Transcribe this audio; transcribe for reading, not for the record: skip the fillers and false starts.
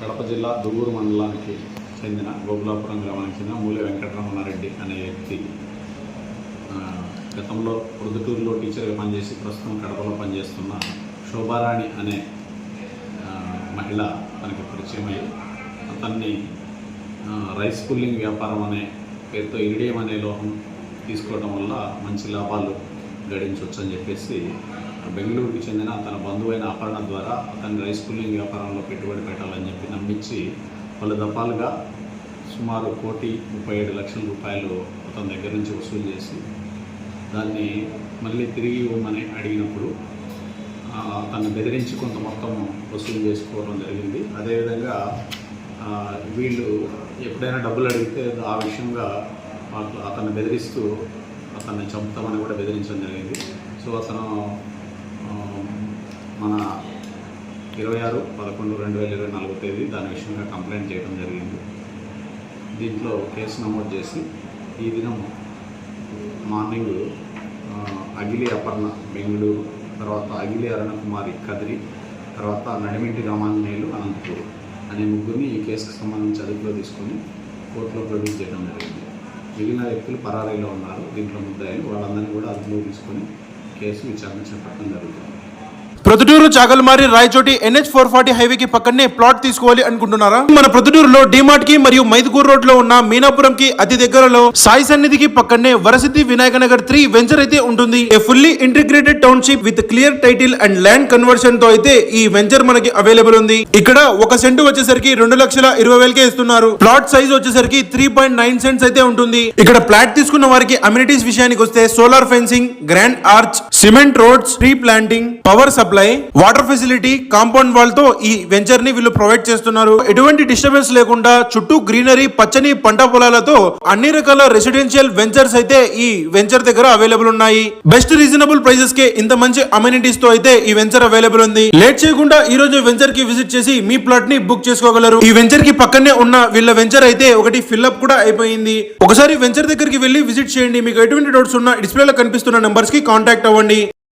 కడప జిల్లా దువ్వూరు మండలానికి చెందిన గోగులాపురం గ్రామానికి చెందిన మూలె వెంకటరమణారెడ్డి అనే వ్యక్తి గతంలో ప్రొద్దుటూరులో టీచర్గా పనిచేసి ప్రస్తుతం కడపలో పనిచేస్తున్న శోభారాణి అనే మహిళ తనకి పరిచయమై అతన్ని రైస్ పుల్లింగ్ వ్యాపారం అనే పేరుతో ఇరిడియం అనే లోహం తీసుకోవడం వల్ల మంచి లాభాలు గడించవచ్చు అని చెప్పేసి బెంగళూరుకి చెందిన తన బంధువైన అపర్ణ ద్వారా అతన్ని రైస్ పుల్లింగ్ వ్యాపారంలో పెట్టుబడి పెట్టాలని చెప్పి నమ్మించి పలు దఫాలుగా సుమారు 1,37,00,000 రూపాయలు అతని దగ్గర నుంచి వసూలు చేసి దాన్ని మళ్ళీ తిరిగి ఇవ్వమని అడిగినప్పుడు అతన్ని బెదిరించి కొంత మొత్తం వసూలు చేసుకోవడం జరిగింది. అదేవిధంగా వీళ్ళు ఎప్పుడైనా డబ్బులు అడిగితే ఆ విషయంగా అతన్ని బెదిరిస్తూ అతన్ని చంపుతామని కూడా బెదిరించడం జరిగింది. సో అతను మన 26/11/2024 తేదీ దాని విషయంగా కంప్లైంట్ చేయడం జరిగింది. దీంట్లో కేసు నమోదు చేసి ఈ దినం మార్నింగ్ అగిలి అపర్ణ బెంగళూరు, తర్వాత అగిలి అరుణకుమారి కదిరి, తర్వాత నడిమింటి రామాంజనేయులు అనంతపూర్ అనే ముగ్గురిని ఈ కేసుకు సంబంధించి అదుపులో తీసుకొని కోర్టులో ప్రొడ్యూస్ చేయడం జరిగింది. మిగిలిన వ్యక్తులు పరారీలో ఉన్నారు. దీంట్లో ముద్దాయిలు వాళ్ళందరినీ కూడా అదుపులో తీసుకొని కేసు విచారణ చేపట్టడం జరుగుతుంది. ప్రొద్దుటూరు చాగల్మారి రాయచోటి NH440 హైవేకి పక్కనే ప్లాట్ తీసుకోవాలి అనుకుంటున్నారా? మన ప్రొద్దుటూరులో డిమార్ట్ కి మరియు మైదుకూరు రోడ్ లో ఉన్న మీనాపురం కి అతి దగ్గరలో సాయి సన్నిధికి పక్కనే వరసిద్ధి వినాయక నగర్ 3 వెంచర్ అయితే ఉంటుంది. ఏ fully integrated township with clear title and land conversion తో అయితే ఈ వెంచర్ మనకి అవైలబుల్ ఉంది. ఇక్కడ 1 సెంటు వచ్చేసరికి 2,20,000కే ఇస్తున్నారు. ప్లాట్ సైజ్ వచ్చేసరికి 3.9 సెంట్స్ అయితే ఉంటుంది. ఇక్కడ ప్లాట్ తీసుకున్న వారికి అమ్యూనిటీస్ విషయానికి వస్తే solar fencing, grand arch, cement roads, tree planting, power supply, water facility, compound wall తో ఈ వెంచర్ ని వీళ్ళు ప్రొవైడ్ చేస్తున్నారు. ఎటువంటి డిస్టర్బెన్స్ లేకుండా చుట్టూ గ్రీనరీ, పచ్చని పంట పొలాలతో అన్ని రకాల రెసిడెన్షియల్ వెంచర్స్ అయితే ఈ వెంచర్ దగ్గర అవైలబుల్ ఉన్నాయి. బెస్ట్ రీజనబుల్ ప్రైసెస్ కే ఇంత మంచి అమ్యూనిటీస్ తో అయితే ఈ వెంచర్ అవైలబుల్ ఉంది. లేట్ చేయకుండా ఈ రోజు వెంచర్ కి విజిట్ చేసి మీ ప్లాట్ ని బుక్ చేసుకోగలరు. ఈ వెంచర్ కి పక్కనే ఉన్న వీళ్ళ వెంచర్ అయితే ఒకటి ఫిల్అప్ కూడా అయిపోయింది. ఒకసారి వెంచర్ దగ్గరికి వెళ్ళి విజిట్ చేయండి. మీకు ఎటువంటి డౌట్స్ ఉన్నా డిస్ప్లేలో కనిపిస్తున్న నంబర్స్ కి కాంటాక్ట్ అవ్వండి.